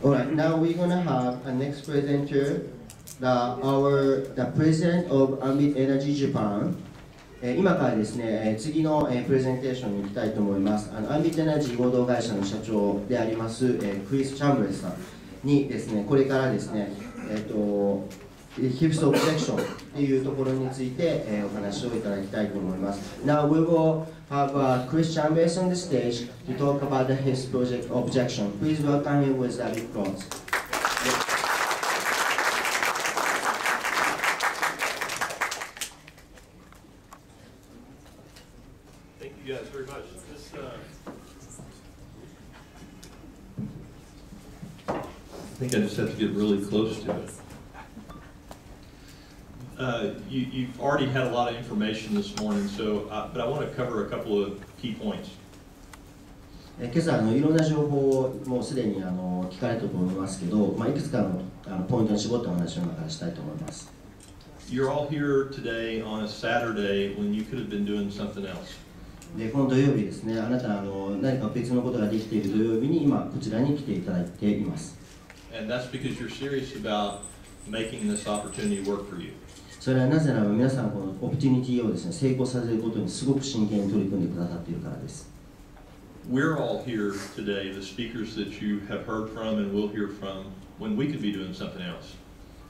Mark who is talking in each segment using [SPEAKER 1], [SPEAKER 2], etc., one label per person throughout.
[SPEAKER 1] Alright, now we're gonna have a next presenter, the president of Ambit Energy Japan. 今からですね、次のプレゼンテーションに行きたいと思います。アンビットエナジー合同会社の社長であります、クリス・チャンブレスさんにですね、これからですね、Fifth Objection というところについて、お話をいただきたいと思います。Now we will have Chris Chambless on the stage to talk about his project Objection. Please welcome him with a big applause.
[SPEAKER 2] Thank you guys very much. I think I just have to get really close to it. You've already had a lot of information this morning, but I want to cover a couple of key points.
[SPEAKER 1] 今朝いろんな情報をもうすでに聞かれたと思いますけど、いくつかのポイントに絞ったお話を今からしたいと思います。
[SPEAKER 2] You're all here today on a Saturday when you could have been doing something else.
[SPEAKER 1] でこの土曜日ですね、あなた何か別のことができている土曜日に今こちらに来ていただいています。
[SPEAKER 2] And that's because you're serious about making this opportunity work for you.
[SPEAKER 1] それはなぜならば皆さんこのオプチュニティをですね、成功させることにすごく真剣に取り組んでくださっているからです。
[SPEAKER 2] We're all here today, the speakers that you have heard from and will hear from, when we could be doing something else.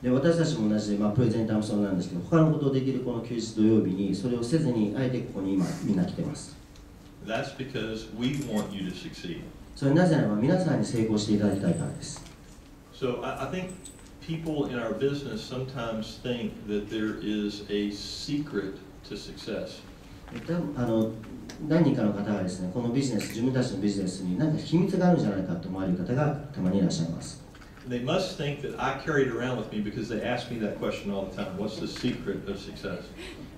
[SPEAKER 1] で私たちも同じで、プレゼンターもそうなんですけど、他のことをできるこの休日土曜日にそれをせずにあえてここに今みんな来てます。
[SPEAKER 2] That's because we want you to succeed.
[SPEAKER 1] それはなぜならば皆さんに成功していただきたいからです。
[SPEAKER 2] So I think people in our business sometimes think that there is a secret to success.
[SPEAKER 1] 何人かの方はですね、このビジネス、自分たちのビジネスに何か秘密があるんじゃないかと思われる方がたまにいらっしゃいます。
[SPEAKER 2] They must think that I carry it around with me because they ask me that question all the time. What's the secret of success?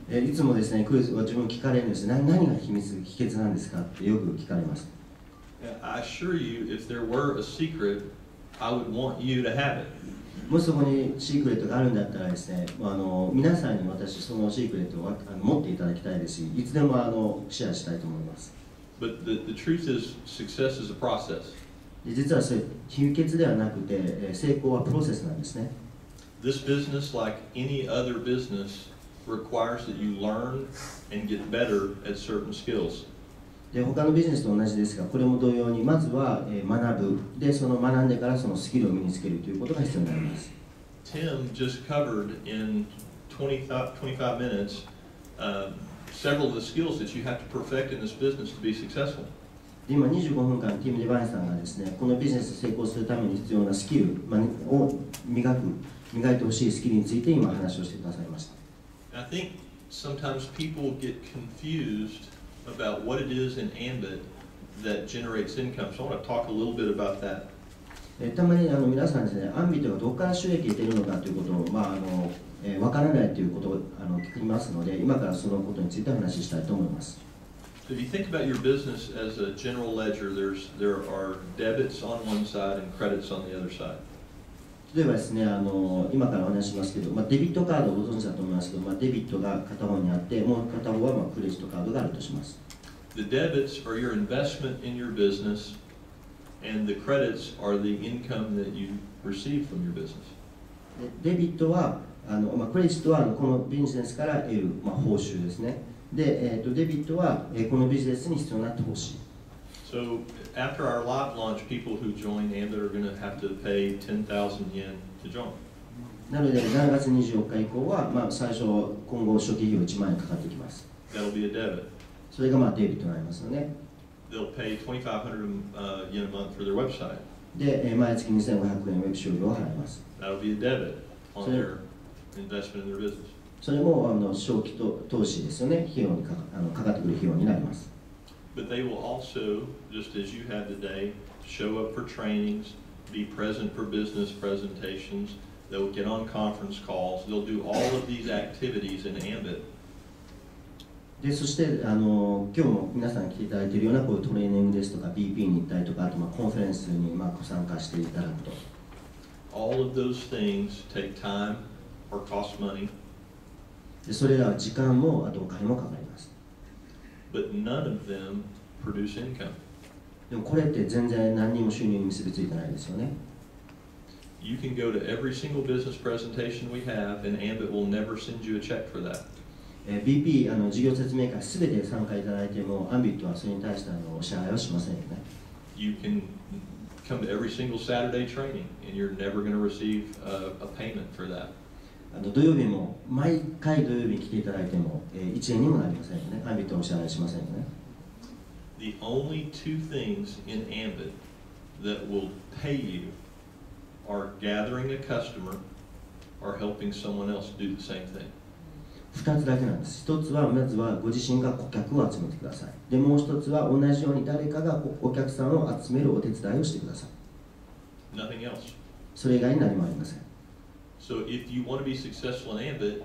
[SPEAKER 1] いつもですね、クイズは自分聞かれるんです。何が秘訣なんですかってよく聞かれます。
[SPEAKER 2] I assure you, if there were a secret, I would want you to have it.
[SPEAKER 1] もしそこにシークレットがあるんだったらですね、皆さんに私そのシークレットを持っていただきたいですし、いつでもシェアしたいと思います。
[SPEAKER 2] But the truth is, success is a process.
[SPEAKER 1] 実はそれ秘訣ではなくて、成功はプロセスなんですね。
[SPEAKER 2] This business, like any other business, requires that you learn and get better at certain skills.
[SPEAKER 1] で他のビジネスと同じですが、これも同様にまずは学ぶ、でその学んでからそのスキルを身につけるということが必要になります。
[SPEAKER 2] Tim just covered in 25 minutes several of the skills that you have to perfect in this business to be successful.
[SPEAKER 1] 今25分間ティム・ディバインさんがですね、このビジネス成功するために必要なスキルを磨いてほしいスキルについて今話をしてくださいました。
[SPEAKER 2] I think sometimes people get confused about what it is in Ambit that generates income. So I want to talk a little bit about that.
[SPEAKER 1] たまに皆さんですね、アンビットがどこから収益を得ているのかということをわからないということを聞きますので、今からそのことについてお話ししたいと思います。
[SPEAKER 2] If you think about your business as a general ledger, there are debits on one side and credits on the other side.
[SPEAKER 1] 例えばですね、今からお話しますけど、デビットカードをご存知だと思いますけど、デビットが片方にあって、もう片方はクレジットカードがあるとします。
[SPEAKER 2] The debits are your investment in your business, and the credits are the income that you receive from your business.
[SPEAKER 1] デビットはクレジットはこのビジネスから得る、報酬ですね。で、デビットはこのビジネスに必要な投資。
[SPEAKER 2] So after our live launch, people who join Ambit are going to have to pay 10,000 yen to join.
[SPEAKER 1] なので7月24日以降は、最初今後初期費用1万円かかってきます。
[SPEAKER 2] That'll be a debit.
[SPEAKER 1] それがデビットになりますよね。
[SPEAKER 2] They'll pay 2,500 yen a month for their website.
[SPEAKER 1] で、毎月2500円ウェブ収入を払います。
[SPEAKER 2] That'll be a debit on their investment in their business.
[SPEAKER 1] それも小期投資ですよね。費用にかかってくる費用になります。
[SPEAKER 2] But they will also, just as you have today, show up for trainings, be present for business presentations. They'll get on conference calls. They'll do all of these activities in Ambit.
[SPEAKER 1] でそして今日も皆さん来ていただいているようなこういうトレーニングですとか BP に行ったりとか、あとコンフェレンスにご参加していただくと。
[SPEAKER 2] All of those things take time or cost money.
[SPEAKER 1] でそれらは時間もあとお金もかかります。
[SPEAKER 2] But none of them produce income.
[SPEAKER 1] でもこれって全然何にも収入に結びついてないですよね。
[SPEAKER 2] You can go to every single business presentation we have, and Ambit will never send you a check for that.
[SPEAKER 1] BP 事業説明会すべて参加いただいても、アンビットはそれに対してお支払いはしませんよね。
[SPEAKER 2] You can come to every single Saturday training, and you're never going to receive a payment for that.
[SPEAKER 1] 土曜日も毎回土曜日に来ていただいても、1円にもなりませんよね。アンビットはお支払いしませんよね。
[SPEAKER 2] The only two things in Ambit that will pay you are gathering a customer or helping someone else do the same thing.
[SPEAKER 1] 2つだけなんです。1つはまずはご自身が顧客を集めてください。でもう1つは同じように誰かがお客さんを集めるお手伝いをしてください。
[SPEAKER 2] Nothing else.
[SPEAKER 1] それ以外に何もありません。
[SPEAKER 2] So if you want to be successful in Ambit,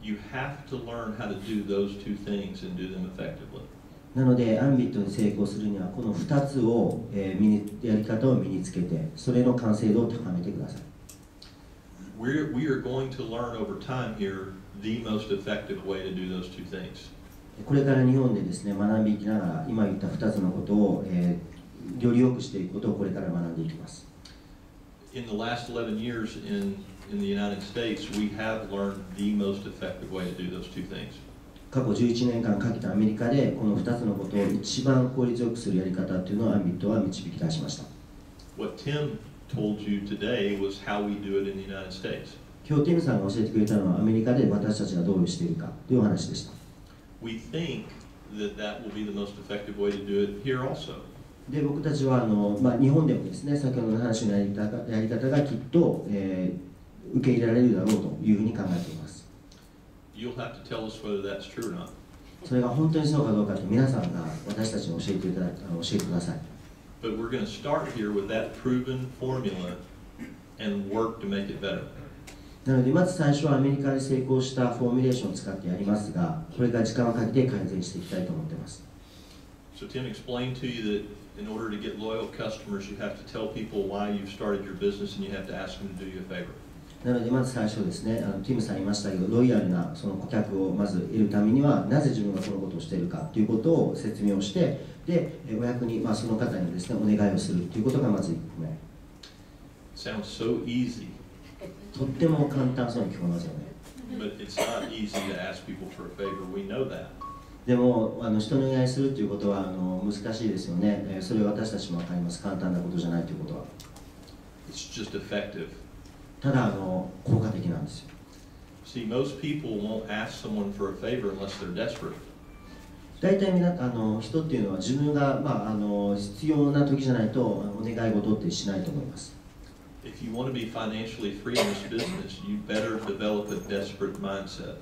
[SPEAKER 2] you have to learn how to do those two things and do them effectively.
[SPEAKER 1] なので、アンビットに成功するにはこの2つを、やり方を身につけて、それの完成度を高めてください。
[SPEAKER 2] We are going to learn over time here the most effective way to do those two things.
[SPEAKER 1] これから日本でですね、学んでいきながら、今言った2つのことを、より良くしていくことをこれから学んでいきます。
[SPEAKER 2] In the last 11 years in the United States, we have learned the most effective way to do those two things.
[SPEAKER 1] 過去11年間かけたアメリカでこの2つのことを一番効率よくするやり方というのをアンビットは導き出しました。
[SPEAKER 2] What Tim told you today was how we do it in the United States.
[SPEAKER 1] 今日ティムさんが教えてくれたのはアメリカで私たちがどうしているかという話でした。
[SPEAKER 2] We think that that will be the most effective way to do it here also.
[SPEAKER 1] で僕たちは日本でもですね、先ほどの話のやり方がきっと、受け入れられるだろうというふうに考えています。
[SPEAKER 2] You'll have to tell us whether that's true or not.
[SPEAKER 1] それが本当にそうかどうかと皆さんが私たちに教えてください。
[SPEAKER 2] But we're going to start here with that proven formula and work to make it better.
[SPEAKER 1] なのでまず最初はアメリカで成功したフォーミュレーションを使ってやりますが、これから時間をかけて改善していきたいと思っています。
[SPEAKER 2] So Tim explained to you that in order to get loyal customers, you have to tell people why you've started your business and you have to ask them to do you a favor. なのでまず最初ですね、ティムさん言いましたけど、ロイヤルなその顧客をまず得るためには、なぜ自分がこのことをしているかということを説明をして、で、お役に、その方にですね、お願いをするということがまず1個目。Sounds so easy.
[SPEAKER 1] とっても簡単そうに聞こえますよね。
[SPEAKER 2] But it's not easy to ask people for a favor. We know that.
[SPEAKER 1] でも人にお願いするということは難しいですよね。それは私たちも分かります。簡単なことじゃないということは。
[SPEAKER 2] It's just effective.
[SPEAKER 1] ただ効果的なんですよ。
[SPEAKER 2] See, most people won't ask someone for a favor unless they're desperate.
[SPEAKER 1] 大体人っていうのは自分が必要な時じゃないとお願い事ってしないと思います。
[SPEAKER 2] If you want to be financially free in this business, you better develop a desperate mindset.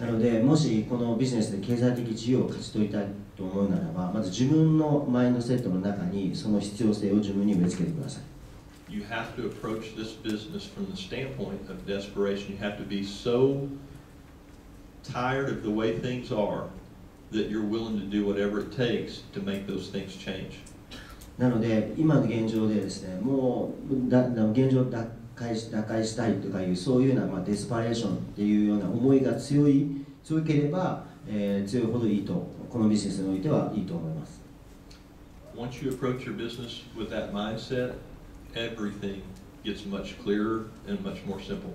[SPEAKER 1] なので、もしこのビジネスで経済的自由を勝ち取りたいと思うならば、まず自分のマインドセットの中にその必要性を自分に植え付けてください。
[SPEAKER 2] You have to approach this business from the standpoint of desperation. You have to be so tired of the way things are that you're willing to do whatever it takes to make those things change.
[SPEAKER 1] なので、今の現状でですね、もう現状を打開したいとかいうそういうようなデスパレーションっていうような思いが強ければ、強いほどいいと、このビジネスにおいてはいいと思います。
[SPEAKER 2] Once you approach your business with that mindset, everything gets much clearer and much more simple.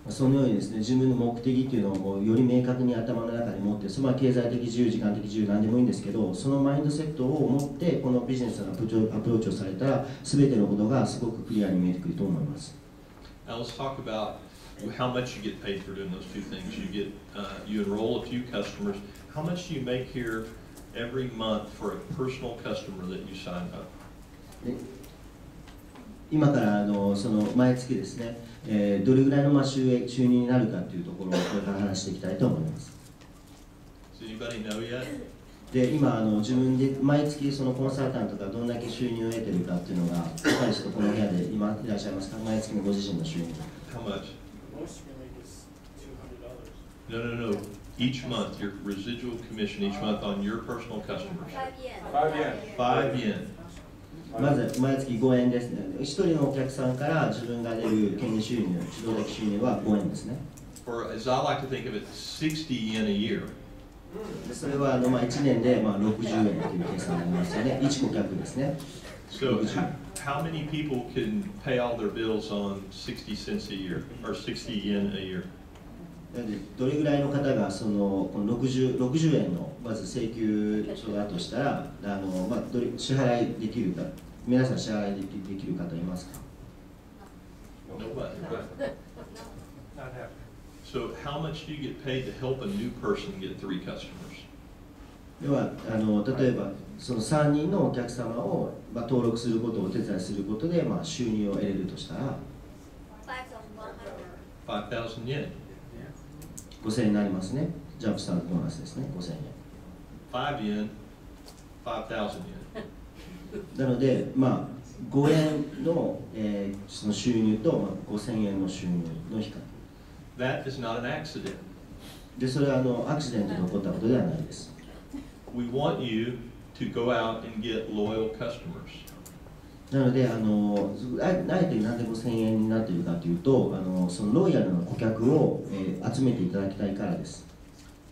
[SPEAKER 1] そのようにですね、自分の目的っていうのをより明確に頭の中に持って、経済的自由、時間的自由、何でもいいんですけど、そのマインドセットを持って、このビジネスのアプローチをされたら、すべてのことがすごくクリアに見えてくると思います。
[SPEAKER 2] Now let's talk about how much you get paid for doing those two things. You enroll a few customers. How much do you make here every month for a personal customer that you sign up? 今からその毎月ですね、どれぐらいの収入になるかというところをこれから話していきたいと思います。Does anybody know yet?
[SPEAKER 1] で今自分で毎月そのコンサルタントがどんだけ収入を得ているかっていうのが若い人この部屋で今いらっしゃいますか？毎月のご自身の収入。
[SPEAKER 2] How much? No. Each month, your residual commission each month on your personal customers. 5 yen.
[SPEAKER 1] まず毎月5円ですね。1人のお客さんから自分が出る権利収入、自動的収入は5円ですね。
[SPEAKER 2] Or as I like to think of it, 60 yen a year.
[SPEAKER 1] それは1年で60円という計算になりますよね。1顧客ですね。
[SPEAKER 2] So how many people can pay all their bills on 60 cents a year or 60 yen a year?
[SPEAKER 1] どれぐらいの方がこの 60円のまず請求書だとしたら支払いできるか、皆さん支払いできる方いますか？
[SPEAKER 2] Nobody. So how much do you get paid to help a new person get 3 customers?
[SPEAKER 1] では例えばその3人のお客様を登録することをお手伝いすることで収入を得れるとしたら
[SPEAKER 2] 5,000 yen.
[SPEAKER 1] 5000円になりますね。ジャンプスタートボーナスですね。5000円。
[SPEAKER 2] 5 yen, 5,000 yen.
[SPEAKER 1] なので5円の、その収入と5000円の収入の比較。
[SPEAKER 2] That is not an accident.
[SPEAKER 1] でそれはアクシデントで起こったことではないです。
[SPEAKER 2] We want you to go out and get loyal customers.
[SPEAKER 1] なのであえてなんで5000円になっているかというとそのロイヤルな顧客を、集めていただきたいからです。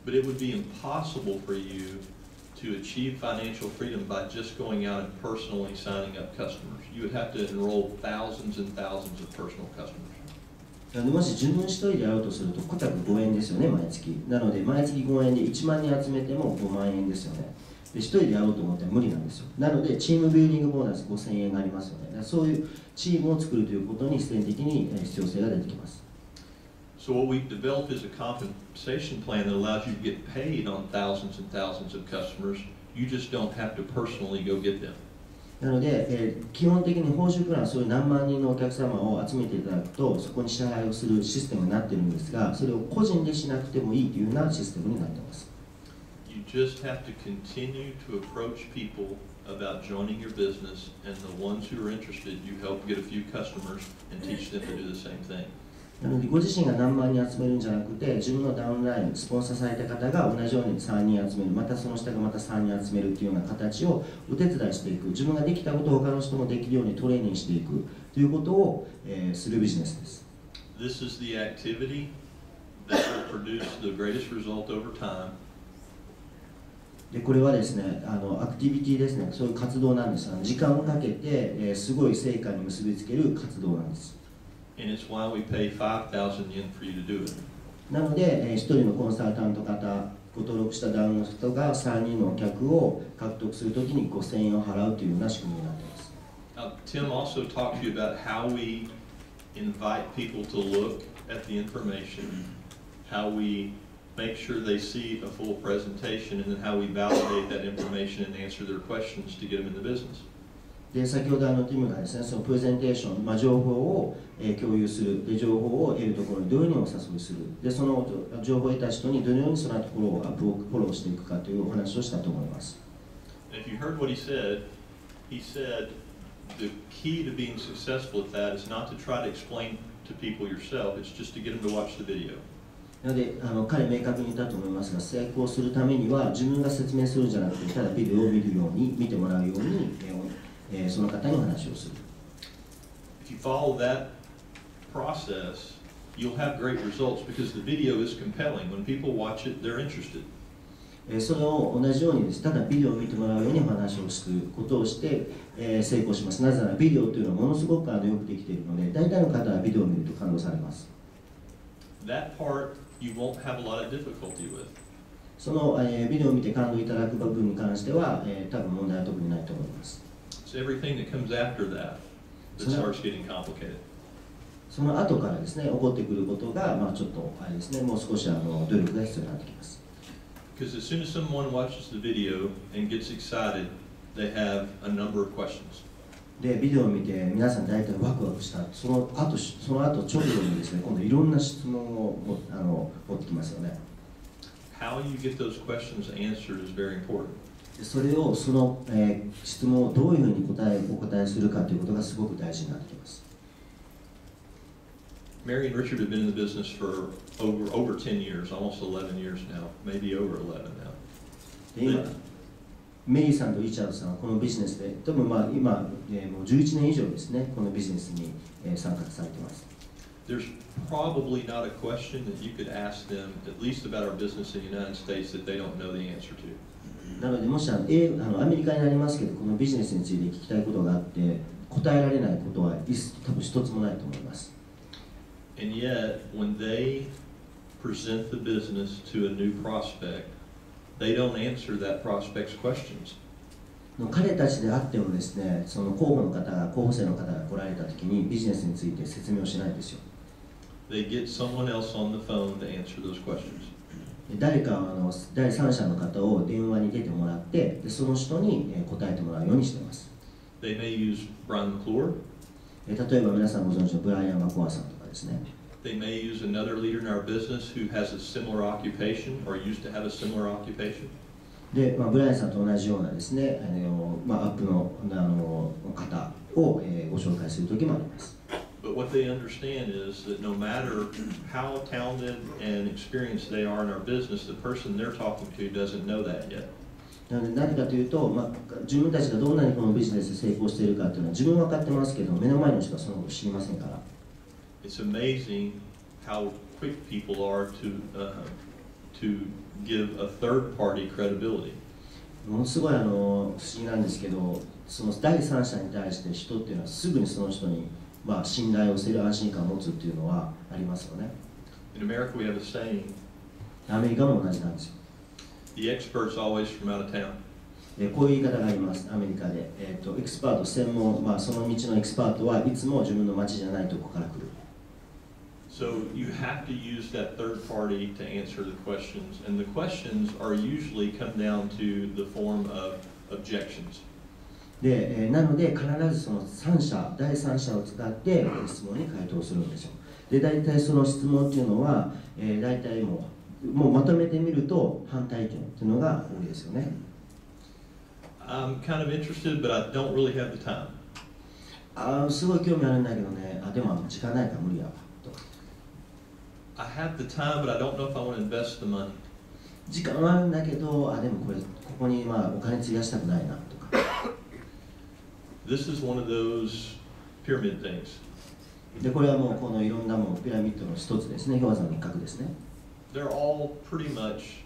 [SPEAKER 2] But it would be impossible for you to achieve financial freedom by just going out and personally signing up customers. You would have to enroll thousands and thousands of personal customers.
[SPEAKER 1] もし自分一人でやろうとすると顧客5円ですよね、毎月。なので毎月5円で1万人集めても5万円ですよね。で1人でやろうと思ったら無理なんですよ。なのでチームビルディングボーナス5000円がありますよね。そういうチームを作るということに必然的に必要性が出てきます。
[SPEAKER 2] So what we've developed is a compensation plan that allows you to get paid on thousands and thousands of customers. You just don't have to personally go get them.
[SPEAKER 1] なので、基本的に報酬プランはそういう何万人のお客様を集めていただくとそこに支払いをするシステムになっているんですが、それを個人でしなくてもいいというようなシステムになっています。
[SPEAKER 2] You just have to continue to approach people about joining your business, and the ones who are interested, you help get a few customers and teach them to do the same thing.
[SPEAKER 1] なのでご自身が何万人集めるんじゃなくて、自分のダウンライン、スポンサーされた方が同じように3人集める、またその下がまた3人集めるというような形をお手伝いしていく、自分ができたことを他の人もできるようにトレーニングしていくということを、するビジネスです。
[SPEAKER 2] This is the activity that will produce the greatest result over time.
[SPEAKER 1] でこれはですね、アクティビティですね、そういう活動なんです。時間をかけて、すごい成果に結びつける活動なんです。
[SPEAKER 2] And it's why we pay 5,000 yen for you to do it.
[SPEAKER 1] なので、1人のコンサルタント方、ご登録したダウンの人が3人のお客を獲得するときに5000円を払うというような仕組みになっています。
[SPEAKER 2] Tim also talked to you about how we invite people to look at the information, how we make sure they see a full presentation, and then how we validate that information and answer their questions to get them in the business.
[SPEAKER 1] で先ほどティムがですね、そのプレゼンテーション、情報を、共有する、で情報を得るところにどういうふうにお誘いする、でその情報を得た人にどのようにその後フォローしていくかというお話をしたと思います。
[SPEAKER 2] If you heard what he said the key to being successful at that is not to try to explain to people yourself, it's just to get them to watch the video.
[SPEAKER 1] なので彼明確に言ったと思いますが、成功するためには自分が説明するんじゃなくて、ただビデオを見るように、見てもらうように、その方にお話をする。
[SPEAKER 2] If you follow that process, you'll have great results because the video is compelling. When people watch it, they're interested.
[SPEAKER 1] それを同じようにです。ただビデオを見てもらうようにお話をすることをして、成功します。なぜならビデオというのはものすごくよくできているので、大体の方はビデオを見ると感動されます。
[SPEAKER 2] That part you won't have a lot of difficulty with.
[SPEAKER 1] その、ビデオを見て感動いただく部分に関しては、多分問題は特にないと思います。
[SPEAKER 2] It's everything that comes after that that starts getting complicated.
[SPEAKER 1] その後からですね、起こってくることが、ちょっとあれですね、もう少し努力が必要になってきます。
[SPEAKER 2] Because as soon as someone watches the video and gets excited, they have a number of questions.
[SPEAKER 1] で、ビデオを見て皆さん大体ワクワクした。その後直後にですね、今度いろんな質問を持ってきますよね。
[SPEAKER 2] How you get those questions answered is very important.
[SPEAKER 1] それをその、質問をどういうふうにお答えするかということがすごく大事になってきます。
[SPEAKER 2] Mary and Richard have been in the business for over 10 years, almost 11 years now, maybe over 11 now.
[SPEAKER 1] で今メリーさんとリチャードさんはこのビジネスで、多分今、もう11年以上ですね、このビジネスに参加されています。
[SPEAKER 2] there's probably not a question that you could ask them, at least about our business in the United States, that they don't know the answer to.
[SPEAKER 1] なので、もしアメリカになりますけど、このビジネスについて聞きたいことがあって、答えられないことは多分一つもないと思います。
[SPEAKER 2] And yet, when they present the business to a new prospect, they don't answer that prospect's questions.
[SPEAKER 1] 彼たちであってもですね、その候補生の方が来られたときにビジネスについて説明をしないんですよ。
[SPEAKER 2] They get someone else on the phone to answer those questions.
[SPEAKER 1] 誰か第三者の方を電話に出てもらって、その人に答えてもらうようにしています。
[SPEAKER 2] They may use Brian McClure.
[SPEAKER 1] 例えば皆さんご存知のブライアン・マコアさんとかですね。
[SPEAKER 2] They may use another leader in our business who has a similar occupation or used to have a similar occupation.
[SPEAKER 1] で、ブライアンさんと同じようなですね、アップの方をご紹介するときもあります。
[SPEAKER 2] But what they understand is that no matter how talented and experienced they are in our business, the person they're talking to doesn't know that yet.
[SPEAKER 1] なので何かというと、自分たちがどんなにこのビジネスで成功しているかというのは自分は分かってますけど、目の前の人はそのことを知りませんから。
[SPEAKER 2] It's amazing how quick people are to give a third party credibility.
[SPEAKER 1] ものすごい不思議なんですけど、その第三者に対して人っていうのはすぐにその人に信頼をする安心感を持つっていうのはありますよね。
[SPEAKER 2] In America, we have a saying.
[SPEAKER 1] アメリカも同じなんですよ。
[SPEAKER 2] The expert's always from out of town.
[SPEAKER 1] こういう言い方があります、アメリカで。エクスパート、専門、その道のエクスパートはいつも自分の町じゃないとこから来る。
[SPEAKER 2] So you have to use that third party to answer the questions, and the questions are usually come down to the form of objections.
[SPEAKER 1] で、なので必ずその第三者を使って質問に回答するんですよ。で、大体その質問っていうのは、大体もうまとめてみると反対意見っていうのが多いですよね。
[SPEAKER 2] I'm kind of interested, but I don't really have the time.
[SPEAKER 1] すごい興味あるんだけどね、でも時間ないから無理やわとか。
[SPEAKER 2] I have the time, but I don't know if I want to invest the money.
[SPEAKER 1] 時間はあるんだけど、でもここにお金費やしたくないなとか。
[SPEAKER 2] This is one of those pyramid things.
[SPEAKER 1] で、これはもうこのいろんなピラミッドの一つですね、氷山の一角ですね。
[SPEAKER 2] They're all pretty much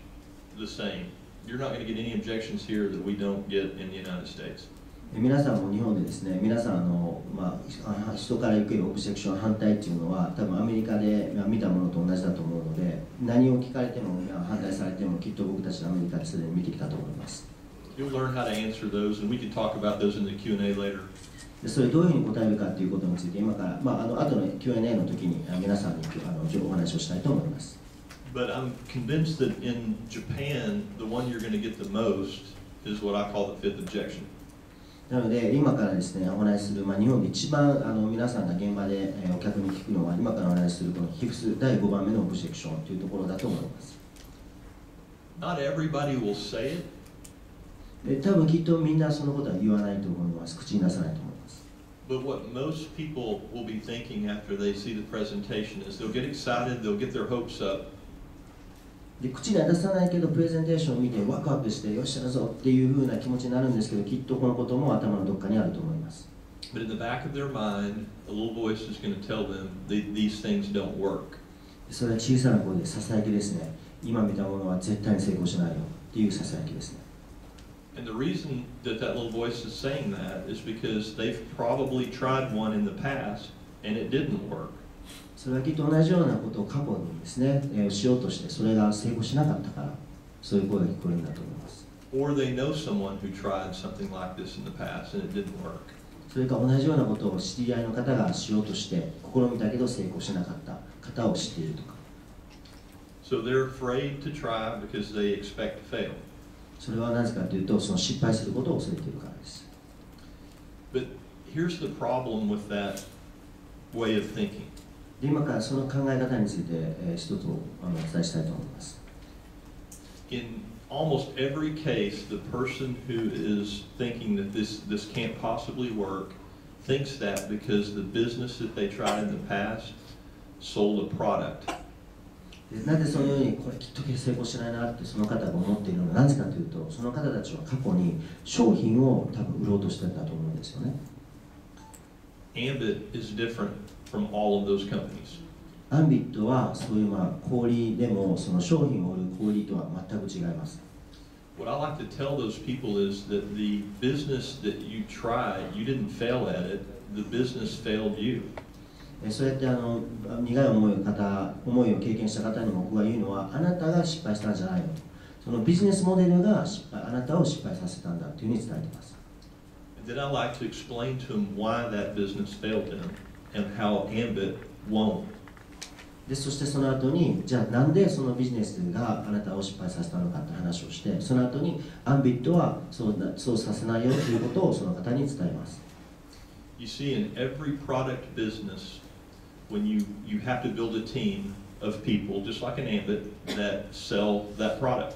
[SPEAKER 2] the same. You're not going to get any objections here that we don't get in the United States.
[SPEAKER 1] 皆さんも日本でですね、皆さん人から受けるオブジェクション反対っていうのは多分アメリカで見たものと同じだと思うので、何を聞かれても反対されてもきっと僕たちアメリカですでに見てきたと思います。
[SPEAKER 2] You'll learn how to answer those, and we can talk about those in the Q&A later.
[SPEAKER 1] それどういうふうに答えるかということについて今から後の Q&A の時に皆さんにお話をしたいと思います。
[SPEAKER 2] But I'm convinced that in Japan, the one you're going to get the most is what I call the fifth objection.
[SPEAKER 1] なので今からですねお話しする、日本で一番皆さんが現場でお客に聞くのは今からお話しするこのフィフス第5番目のオブジェクションというところだと思います。
[SPEAKER 2] Not everybody will say it.
[SPEAKER 1] 多分きっとみんなそのことは言わないと思います。口に出さないと思います。
[SPEAKER 2] But what most people will be thinking after they see the presentation is they'll get excited, they'll get their hopes up.
[SPEAKER 1] で、口には出さないけどプレゼンテーションを見てワクワクしてよっしゃるぞっていう風な気持ちになるんですけど、きっとこのことも頭のどっかにあると思います。
[SPEAKER 2] But in the back of their mind, a little voice is going to tell them these things don't work.
[SPEAKER 1] それは小さな声でささやきですね。今見たものは絶対に成功しないよっていうささやきですね。
[SPEAKER 2] And the reason that little voice is saying that is because they've probably tried one in the past and it didn't work.
[SPEAKER 1] それはきっと同じようなことを過去にですね、しようとしてそれが成功しなかったからそういう声が聞こえるんだと思います。
[SPEAKER 2] Or they know someone who tried something like this in the past and it didn't work.
[SPEAKER 1] それから同じようなことを知り合いの方がしようとして試みたけど成功しなかった方を知っているとか。
[SPEAKER 2] So they're afraid to try because they expect to fail.
[SPEAKER 1] それはなぜかというとその失敗することを恐れているからです。
[SPEAKER 2] But here's the problem with that way of thinking.
[SPEAKER 1] で今からその考え方について一つお伝えしたいと思います。
[SPEAKER 2] In almost every case, the person who is thinking that this can't possibly work thinks that because the business that they tried in the past sold a product.
[SPEAKER 1] なぜそのようにこれきっと成功しないなってその方が思っているのはなぜかというとその方たちは過去に商品を多分売ろうとしてるんだと思うんですよね。
[SPEAKER 2] Ambit is different from all of those companies.
[SPEAKER 1] アンビットはそういう小売でもその商品を売る小売とは全く違います。
[SPEAKER 2] What I like to tell those people is that the business that you tried, you didn't fail at it, the business failed you.
[SPEAKER 1] そうやって苦い思いを経験した方に僕が言うのは、あなたが失敗したんじゃないのと。そのビジネスモデルがあなたを失敗させたんだというふうに伝えています。
[SPEAKER 2] Then I like to explain to them why that business failed them and how Ambit won't.
[SPEAKER 1] でそしてその後に、じゃあなんでそのビジネスがあなたを失敗させたのかって話をして、その後にアンビットはそうさせないよということをその方に伝えます。
[SPEAKER 2] You see, in every product business, when you have to build a team of people, just like an Ambit, that sell that product.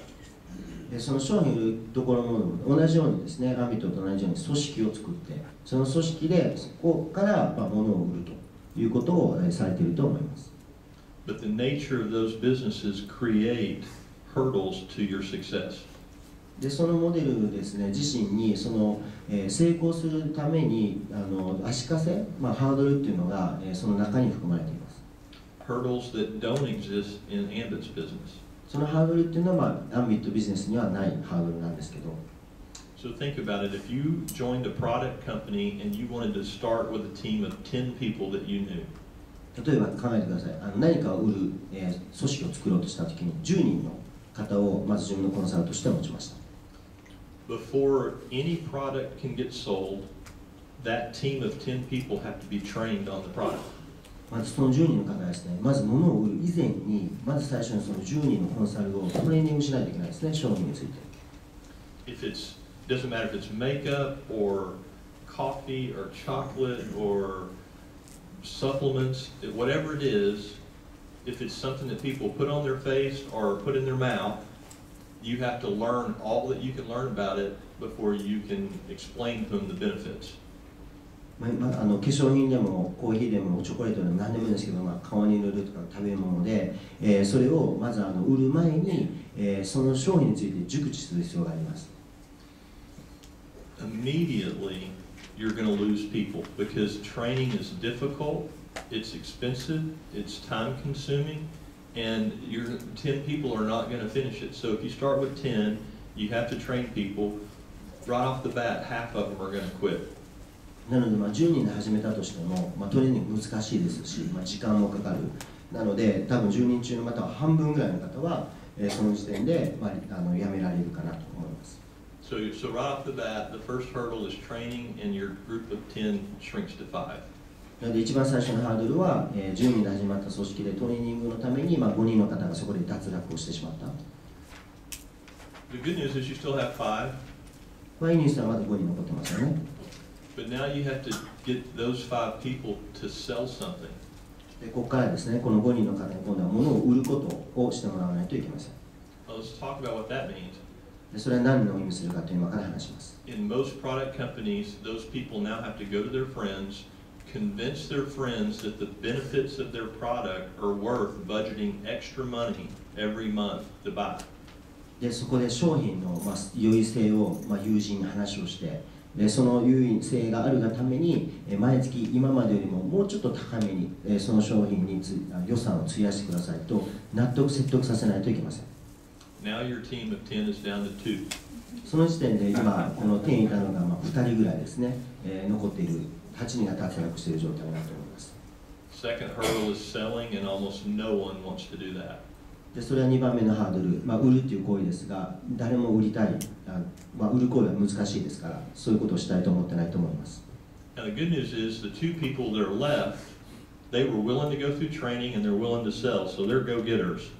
[SPEAKER 1] でその商品を売るところも同じようにですね、アンビットと同じように組織を作って、その組織でそこから物を売るということをされていると思います。
[SPEAKER 2] But the nature of those businesses create hurdles to your success.
[SPEAKER 1] でそのモデルですね、自身にその、成功するために足かせ、ハードルっていうのが、その中に含まれています。
[SPEAKER 2] Hurdles that don't exist in Ambit's business.
[SPEAKER 1] そのハードルっていうのは、アンビットビジネスにはないハードルなんですけど。
[SPEAKER 2] So think about it. If you joined a product company and you wanted to start with a team of 10 people that you knew.
[SPEAKER 1] 例えば考えてください。何かを売る、組織を作ろうとしたときに10人の方をまず自分のコンサルとして持ちました。
[SPEAKER 2] Before any product can get sold, that team of 10 people have to be trained on the product.
[SPEAKER 1] まずその10人の方ですね、まず物を売る以前に、まず最初にその10人のコンサルをトレーニングしないといけないですね、商品について。
[SPEAKER 2] Doesn't matter if it's makeup or coffee or chocolate or supplements, whatever it is, if it's something that people put on their face or put in their mouth, you have to learn all that you can learn about it before you can explain to them the benefits.
[SPEAKER 1] 化粧品でもコーヒーでもチョコレートでも何でもいいんですけど、顔に塗るとか食べ物で、それをまず売る前に、その商品について熟知する必要があります。
[SPEAKER 2] Immediately, you're going to lose people because training is difficult, it's expensive, it's time consuming, and your 10 people are not going to finish it. So if you start with 10, you have to train people. Right off the bat, half of them are going to quit.
[SPEAKER 1] なので、10人で始めたとしても、トレーニング難しいですし、時間もかかる。なので、多分10人中の方は半分ぐらいの方は、その時点で、やめられるかなと思います。
[SPEAKER 2] So right off the bat, the first hurdle is training, and your group of 10 shrinks to 5.
[SPEAKER 1] なので一番最初のハードルは、10人で始まった組織でトレーニングのために、5人の方がそこで脱落をしてしまった。
[SPEAKER 2] The good news is you still have 5.
[SPEAKER 1] いいニュースはまだ5人残ってますよね。
[SPEAKER 2] But now you have to get those 5 people to sell something.
[SPEAKER 1] でここからですね、この5人の方に今度は物を売ることをしてもらわないといけません。
[SPEAKER 2] Let's talk about what that means.
[SPEAKER 1] でそれは何を意味するかというのを今から話します。
[SPEAKER 2] In most product companies, those people now have to go to their friends, convince their friends that the benefits of their product are worth budgeting extra money every month to buy.
[SPEAKER 1] でそこで商品の優位性を友人に話をして、でその優位性があるがために毎月今までよりももうちょっと高めにその商品に予算を費やしてくださいと説得させないといけません。
[SPEAKER 2] Now your team of 10 is down to 2.
[SPEAKER 1] その時点で今この10いたのが2人ぐらいですね、残っている8人が脱落している状態になると思います。
[SPEAKER 2] Second hurdle is selling, and almost no one wants to do that.
[SPEAKER 1] でそれは2番目のハードル、売るという行為ですが、誰も売りたい、売る行為は難しいですから、そういうことをしたいと思ってないと思います。
[SPEAKER 2] Now the good news is the 2 people that are left, they were willing to go through training and they're willing to sell, so they're go-getters.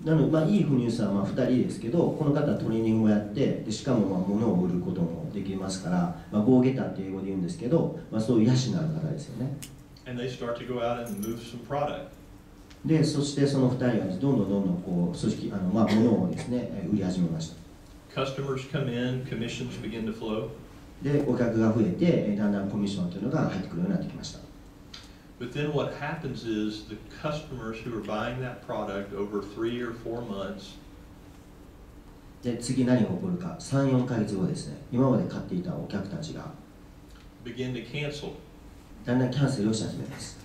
[SPEAKER 1] なので、いいニュースは2人ですけど、この方はトレーニングをやって、でしかも物を売ることもできますから、ゴーゲターって英語で言うんですけど、そういう野心のある方ですよね。
[SPEAKER 2] And they start to go out and move some product.
[SPEAKER 1] で、そしてその2人がどんどんこう組織物をですね、売り始めました。
[SPEAKER 2] Customers come in, commissions begin to flow.
[SPEAKER 1] で、お客が増えて、だんだんコミッションというのが入ってくるようになってきました。
[SPEAKER 2] But then what happens is the customers who are buying that product over 3 or 4 months
[SPEAKER 1] で次何が起こるか、3、4ヶ月後ですね、今まで買っていたお客たちが
[SPEAKER 2] begin to cancel.
[SPEAKER 1] だんだんキャンセルをし始めます。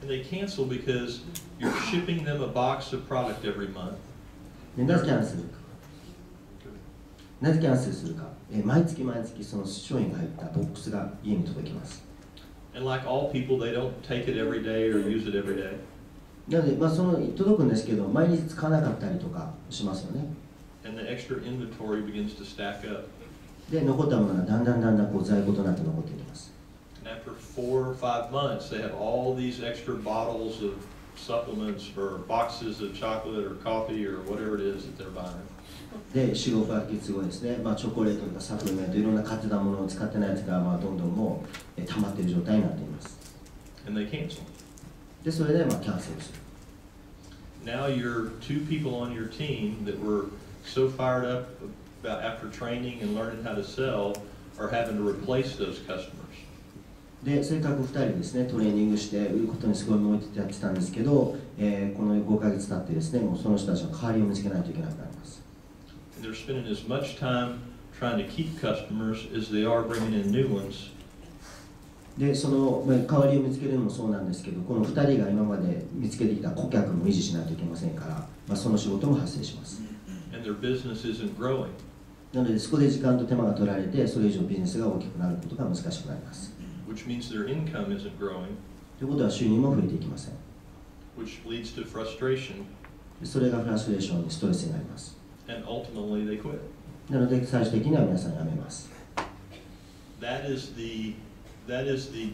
[SPEAKER 2] And they cancel because you're shipping them a box of product every month.
[SPEAKER 1] でなぜキャンセルか。なぜキャンセルするか。毎月毎月その商品が入ったボックスが家に届きます。
[SPEAKER 2] And like all people, they don't take it every day or use it every day.
[SPEAKER 1] なので、その届くんですけど、毎日使わなかったりとかしますよね。
[SPEAKER 2] And the extra inventory begins to stack up.
[SPEAKER 1] で、残ったものがだんだんこう在庫となって残っていきます。
[SPEAKER 2] And after 4 or 5 months, they have all these extra bottles of supplements or boxes of chocolate or coffee or whatever it is that they're buying.
[SPEAKER 1] で、4、5ヶ月後ですね、チョコレートとかサプリメント、いろんな買ってたものを使ってないやつが、どんどんもう溜まっている状態になっています。
[SPEAKER 2] And they cancel.
[SPEAKER 1] で、それでキャンセルする。
[SPEAKER 2] Now you're 2 people on your team that were so fired up about after training and learning how to sell are having to replace those customers.
[SPEAKER 1] で、せっかく2人ですね、トレーニングして売ることにすごい燃えてやってたんですけど、この5ヶ月経ってですね、もうその人たちの代わりを見つけないといけなくなります。
[SPEAKER 2] And they're spending as much time trying to keep customers as they are bringing in new ones.
[SPEAKER 1] で、その代わりを見つけるのもそうなんですけど、この2人が今まで見つけてきた顧客も維持しないといけませんから、その仕事も発生します。
[SPEAKER 2] And their business isn't growing.
[SPEAKER 1] なので、そこで時間と手間が取られて、それ以上ビジネスが大きくなることが難しくなります。
[SPEAKER 2] Which means their income isn't growing.
[SPEAKER 1] ということは収入も増えていきません。
[SPEAKER 2] Which leads to frustration.
[SPEAKER 1] それがフラストレーションにストレスになります。
[SPEAKER 2] And ultimately they quit.
[SPEAKER 1] なので、最終的には皆さん辞めます。
[SPEAKER 2] That is the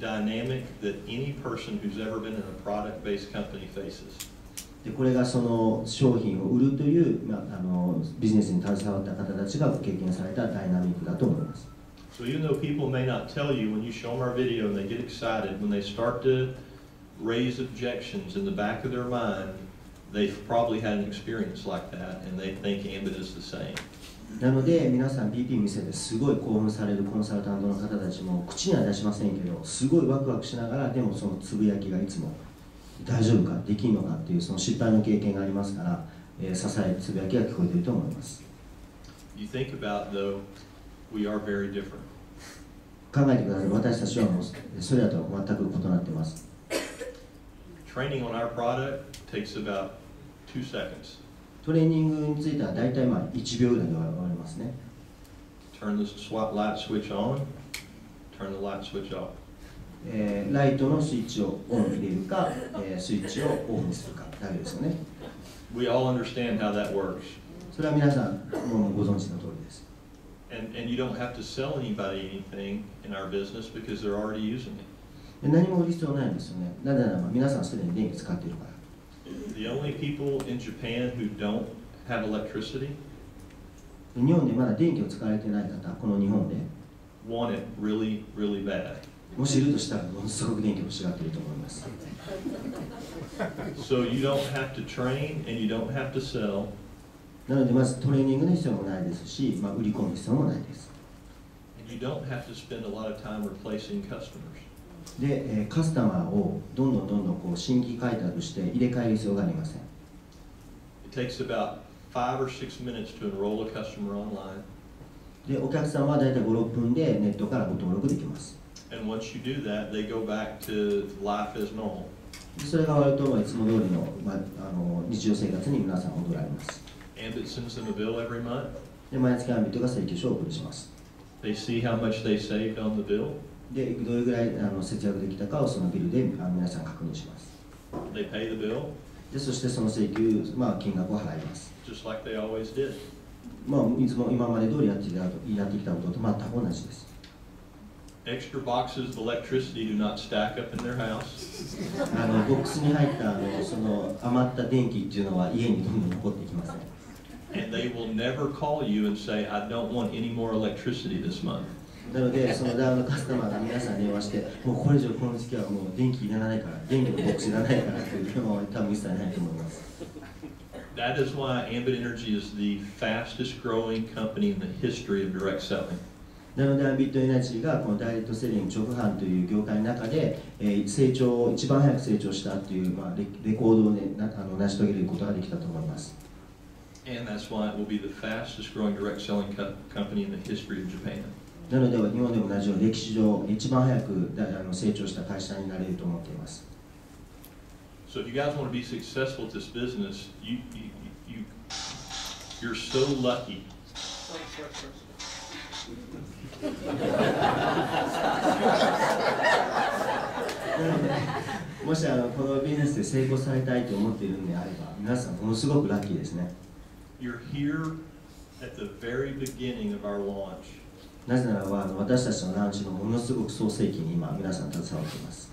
[SPEAKER 2] dynamic that any person who's ever been in a product-based company faces.
[SPEAKER 1] で、これがその商品を売るという、ビジネスに携わった方たちが経験されたダイナミックだと思います。
[SPEAKER 2] So even though people may not tell you when you show them our video and they get excited, when they start to raise objections in the back of their mind, they've probably had an experience like that and they think Ambit is the same.
[SPEAKER 1] なので皆さん PP 見せてすごい興奮されるコンサルタントの方たちも口には出しませんけど、すごいワクワクしながら、でもそのつぶやきがいつも大丈夫かできるのかっていうその失敗の経験がありますから、支えるつぶやきが聞こえていると思います。
[SPEAKER 2] You think about though, we are very different.
[SPEAKER 1] 考えてください。私たちはもうそれらと全く異なっています。
[SPEAKER 2] Training on our product takes about 2 seconds.
[SPEAKER 1] トレーニングについては大体1秒ぐらいで終わりますね。
[SPEAKER 2] Turn the light switch on, turn the light switch off.
[SPEAKER 1] ライトのスイッチをオンに入れるか、スイッチをオフにするかだけですよね。
[SPEAKER 2] We all understand how that works.
[SPEAKER 1] それは皆さんもうご存知の通りです。
[SPEAKER 2] And you don't have to sell anybody anything in our business because they're already using it.
[SPEAKER 1] 何も売る必要ないんですよね。なぜならば皆さんすでに電気使っているから。
[SPEAKER 2] The only people in Japan who don't have electricity
[SPEAKER 1] 日本でまだ電気を使われていない方、この日本で
[SPEAKER 2] want it really, really bad.
[SPEAKER 1] もしいるとしたらものすごく電気を欲しがっていると思います。
[SPEAKER 2] So you don't have to train and you don't have to sell.
[SPEAKER 1] なのでまずトレーニングの必要もないですし、売り込む必要もないです。
[SPEAKER 2] And you don't have to spend a lot of time replacing customers.
[SPEAKER 1] で、カスタマーをどんどんこう新規開拓して入れ替える必要がありません。
[SPEAKER 2] It takes about 5 or 6 minutes to enroll a customer online.
[SPEAKER 1] で、お客さんはだいたい5、6分でネットからご登録できます。
[SPEAKER 2] And once you do that, they go back to life as normal.
[SPEAKER 1] でそれが終わるといつも通りの、日常生活に皆さん戻られます。
[SPEAKER 2] Ambit sends them a bill every month.
[SPEAKER 1] で、毎月アンビットが請求書をお送りします。
[SPEAKER 2] They see how much they saved on the bill.
[SPEAKER 1] で、どれぐらい節約できたかをそのビルで皆さん確認します。
[SPEAKER 2] They pay the bill.
[SPEAKER 1] で、そしてその請求、金額を払います。
[SPEAKER 2] Just like they always did.
[SPEAKER 1] いつも今まで通りやってきたことと全く同じです。
[SPEAKER 2] Extra boxes of electricity do not stack up in their house.
[SPEAKER 1] ボックスに入ったその余った電気っていうのは家にどんどん残っていきません。
[SPEAKER 2] And they will never call you and say, I don't want any more electricity this month.
[SPEAKER 1] なので、そのカスタマーが皆さんに電話して、もうこれ以上この時期はもう電気いらないから、電気のボックスいらないからという電話は多分一切ないと思います。
[SPEAKER 2] That is why Ambit Energy is the fastest growing company in the history of direct selling.
[SPEAKER 1] なので、アンビットエナジーがこのダイレクトセリング直販という業界の中で、一番早く成長したという、レコードを、成し遂げることができたと思います。
[SPEAKER 2] And that's why it will be the fastest growing direct selling company in the history of Japan.
[SPEAKER 1] なので、日本でも同じように歴史上一番早く成長した会社になれると思っています。
[SPEAKER 2] So if you guys want to be successful at this business, you're so lucky.
[SPEAKER 1] もしこのビジネスで成功されたいと思っているのであれば、皆さんものすごくラッキーですね。
[SPEAKER 2] You're here at the very beginning of our launch.
[SPEAKER 1] なぜならば私たちのランチのものすごく創世期に今皆さん携わっています。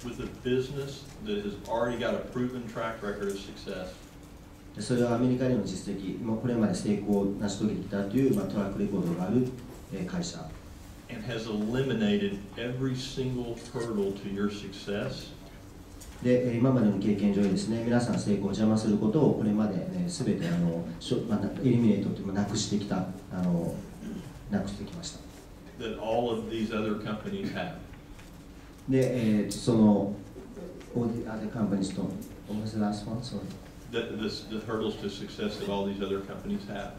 [SPEAKER 2] With a business that has already got a proven track record of success.
[SPEAKER 1] それはアメリカでの実績、これまで成功を成し遂げてきたというトラックレコードがある会社。
[SPEAKER 2] And has eliminated every single hurdle to your success.
[SPEAKER 1] で、今までの経験上ですね、皆さん成功を邪魔することをこれまで全てエリミネートというなくしてきたなくしてきました。
[SPEAKER 2] That all of these other companies have.
[SPEAKER 1] で、その all the other companies と what was the last one? Sorry.
[SPEAKER 2] The hurdles to success that all these other companies have.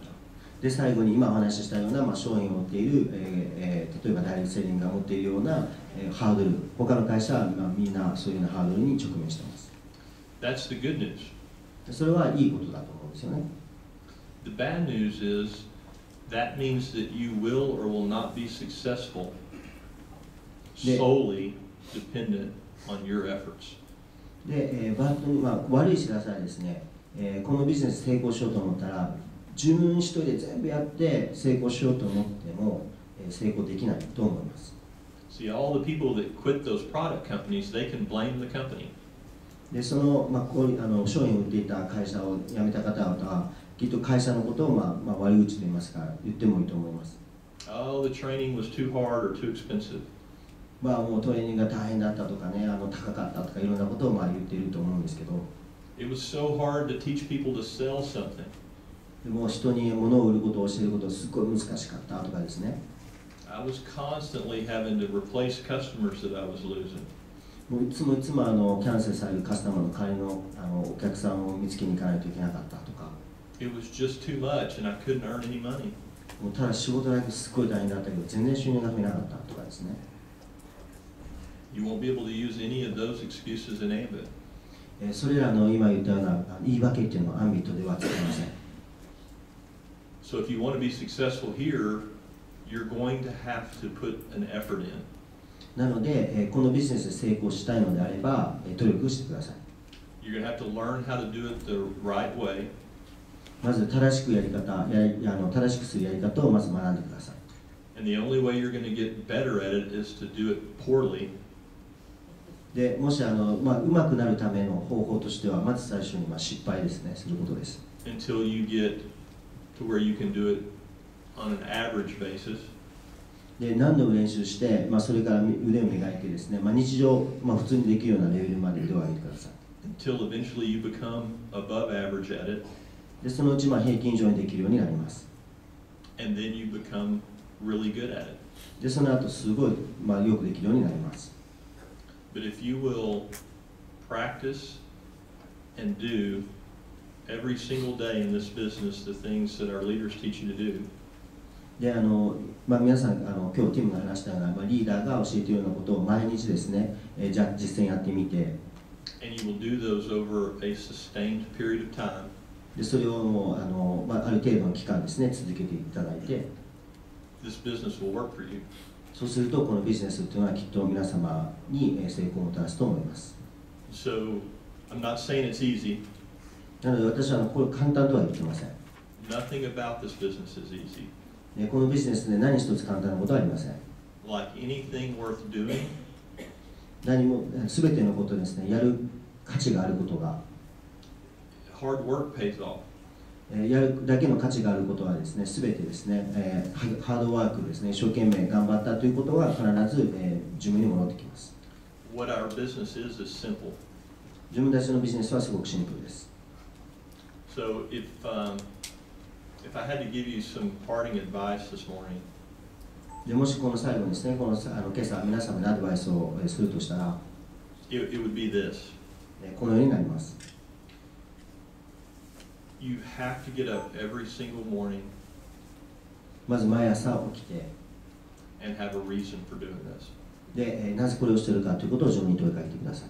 [SPEAKER 1] で最後に今お話ししたような、商品を持っている、例えばダイレクトセリングが持っているような、ハードル、他の会社は、みんなそういうようなハードルに直面しています。
[SPEAKER 2] That's the good news.
[SPEAKER 1] それはいいことだと思うんですよね。
[SPEAKER 2] The bad news is that means that you will or will not be successful solely dependent on your efforts.
[SPEAKER 1] で、悪い知らせはですね、このビジネス成功しようと思ったら、自分一人で全部やって成功しようと思っても成功できないと思います。
[SPEAKER 2] See, all the people that quit those product companies, they can blame the company.
[SPEAKER 1] で、その、商品を売っていた会社を辞めた方々は、きっと会社のことを、悪口と言いますか、言ってもいいと思います。
[SPEAKER 2] Oh, the training was too hard or too expensive.
[SPEAKER 1] もうトレーニングが大変だったとかね、高かったとかいろんなことを言っていると思うんですけど。
[SPEAKER 2] It was so hard to teach people to sell something.
[SPEAKER 1] でも人に物を売ることを教えることすごい難しかったとかですね。
[SPEAKER 2] I was constantly having to replace customers that I was losing.
[SPEAKER 1] もういつもキャンセルされるカスタマーの代わりのお客さんを見つけに行かないといけなかったとか。
[SPEAKER 2] It was just too much and I couldn't earn any money.
[SPEAKER 1] もうただ仕事だけすごい大変だったけど全然収入が増えなかったとかですね。
[SPEAKER 2] You won't be able to use any of those excuses in Ambit.
[SPEAKER 1] それらの今言ったような言い訳っていうのはアンビットでは使えません。
[SPEAKER 2] So if you want to be successful here, you're going to have to put an effort in.
[SPEAKER 1] なので、このビジネスで成功したいのであれば、努力してください。
[SPEAKER 2] You're going to have to learn how to do it the right way.
[SPEAKER 1] まず正しく正しくするやり方をまず学んでください。
[SPEAKER 2] And the only way you're going to get better at it is to do it poorly.
[SPEAKER 1] でもしうまくなるための方法としては、まず最初に失敗ですね、することです。
[SPEAKER 2] Until you get to where you can do it on an average basis.
[SPEAKER 1] で何度も練習して、それから腕を磨いてですね、日常、普通にできるようなレベルまで腕を上げてください。
[SPEAKER 2] Until eventually you become above average at it.
[SPEAKER 1] でそのうち平均以上にできるようになります。
[SPEAKER 2] And then you become really good at it.
[SPEAKER 1] でその後すごい、よくできるようになります。
[SPEAKER 2] But if you will practice and do every single day in this business the things that our leaders teach you to do.
[SPEAKER 1] で皆さん今日ティムが話したような、リーダーが教えているようなことを毎日ですね、じゃあ実践やってみて。
[SPEAKER 2] And you will do those over a sustained period of time.
[SPEAKER 1] でそれをある程度の期間ですね、続けていただいて。
[SPEAKER 2] This business will work for you.
[SPEAKER 1] そうするとこのビジネスというのはきっと皆様に成功をもたらすと思います。
[SPEAKER 2] So, I'm not saying it's easy.
[SPEAKER 1] なので私はこれ簡単とは言ってません。
[SPEAKER 2] Nothing about this business is easy.
[SPEAKER 1] このビジネスで何一つ簡単なことはありません。
[SPEAKER 2] Like anything worth doing,
[SPEAKER 1] 何も全てのことですね、やる価値があることが。
[SPEAKER 2] hard work pays off.
[SPEAKER 1] やるだけの価値があることはですね、全てですね、ハードワークですね、一生懸命頑張ったということは必ず、自分に戻ってきます。
[SPEAKER 2] What our business is simple.
[SPEAKER 1] 自分たちのビジネスはすごくシンプルです。
[SPEAKER 2] So if I had to give you some parting advice this morning,
[SPEAKER 1] でもしこの最後にですね、今朝皆様にアドバイスをするとしたら、
[SPEAKER 2] it would be this.
[SPEAKER 1] このようになります。
[SPEAKER 2] You have to get up every single morning
[SPEAKER 1] まず毎朝起きて、
[SPEAKER 2] and have a reason for doing this.
[SPEAKER 1] でなぜこれをしているかということを自分に問いかけてくださ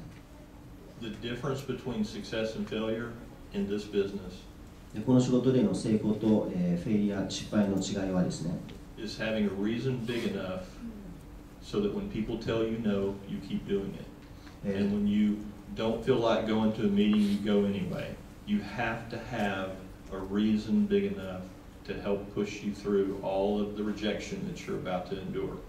[SPEAKER 1] い。
[SPEAKER 2] The difference between success and failure in this business
[SPEAKER 1] でこの仕事での成功と、フェイリア、失敗の違いはですね、
[SPEAKER 2] is having a reason big enough so that when people tell you no, you keep doing it. And when you don't feel like going to a meeting, you go anyway. You have to have a reason big enough to help push you through all of the rejection that you're about to endure.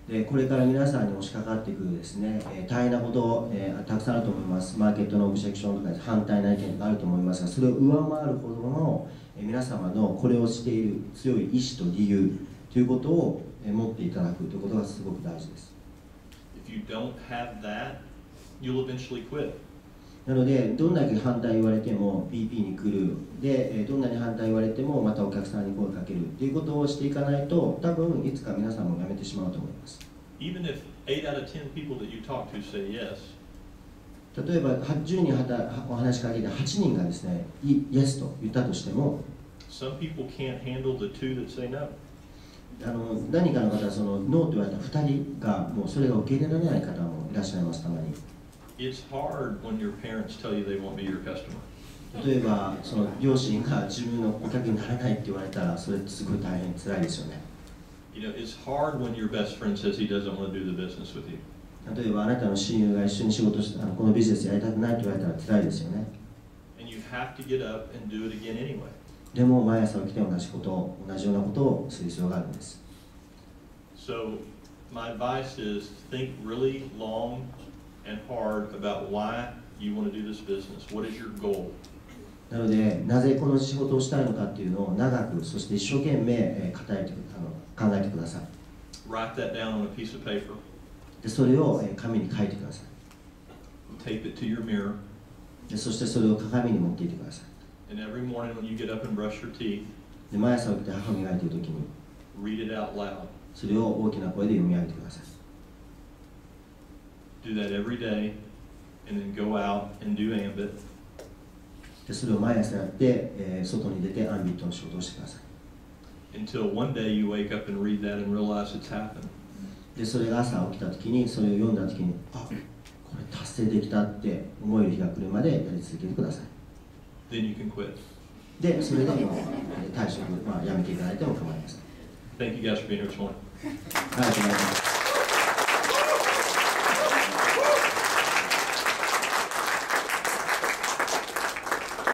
[SPEAKER 1] でこれから皆さんに押しかかってくるですね、大変なこと、たくさんあると思います。マーケットのオブジェクションとか反対な意見があると思いますが、それを上回るほどの、皆様のこれをしている強い意志と理由ということを、持っていただくということがすごく大事です。
[SPEAKER 2] If you don't have that, you'll eventually quit.
[SPEAKER 1] なので、どんだけ反対言われても BP に来るで、どんなに反対言われてもまたお客さんに声をかけるということをしていかないと、多分いつか皆さんもやめてしまうと思います。
[SPEAKER 2] Even if 8 out of 10 people that you talk to say yes,
[SPEAKER 1] 例えば10人お話しかけて8人がですね、Yes と言ったとしても、
[SPEAKER 2] some people can't handle the 2 that say no.
[SPEAKER 1] 何かの方はそのノーと言われた2人がもうそれが受け入れられない方もいらっしゃいます。たまに。
[SPEAKER 2] It's hard when your parents tell you they won't be your customer.
[SPEAKER 1] 例えばその両親が自分のお客にならないって言われたら、それってすごい大変辛いですよね。
[SPEAKER 2] You know, it's hard when your best friend says he doesn't want to do the business with you.
[SPEAKER 1] 例えばあなたの親友が一緒に仕事してこのビジネスやりたくないと言われたら辛いですよね。
[SPEAKER 2] And you have to get up and do it again anyway.
[SPEAKER 1] でも毎朝起きて同じようなことをする必要があるんです。
[SPEAKER 2] So my advice is think really long and hard about why you want to do this business. What is your goal?
[SPEAKER 1] なので、なぜこの仕事をしたいのかっていうのを長く、そして一生懸命考えてください。
[SPEAKER 2] Write that down on a piece of paper.
[SPEAKER 1] でそれを紙に書いてください。
[SPEAKER 2] Tape it to your mirror.
[SPEAKER 1] でそしてそれを鏡に持っていってください。
[SPEAKER 2] And every morning when you get up and brush your teeth,
[SPEAKER 1] で毎朝起きて歯を磨いているときに、
[SPEAKER 2] read it out loud.
[SPEAKER 1] それを大きな声で読み上げてください。
[SPEAKER 2] Do that every day, and then go out and do Ambit.
[SPEAKER 1] でそれを毎朝やって、外に出てアンビットの仕事をしてください。
[SPEAKER 2] Until one day you wake up and read that and realize it's happened.
[SPEAKER 1] でそれが朝起きたときに、それを読んだときに、あ、これ達成できたって思える日が来るまでやり続けてください。
[SPEAKER 2] Then you can quit.
[SPEAKER 1] で、それで退職、やめていただいても構いません。
[SPEAKER 2] Thank you guys for being here this morning.
[SPEAKER 1] ありがとうございます。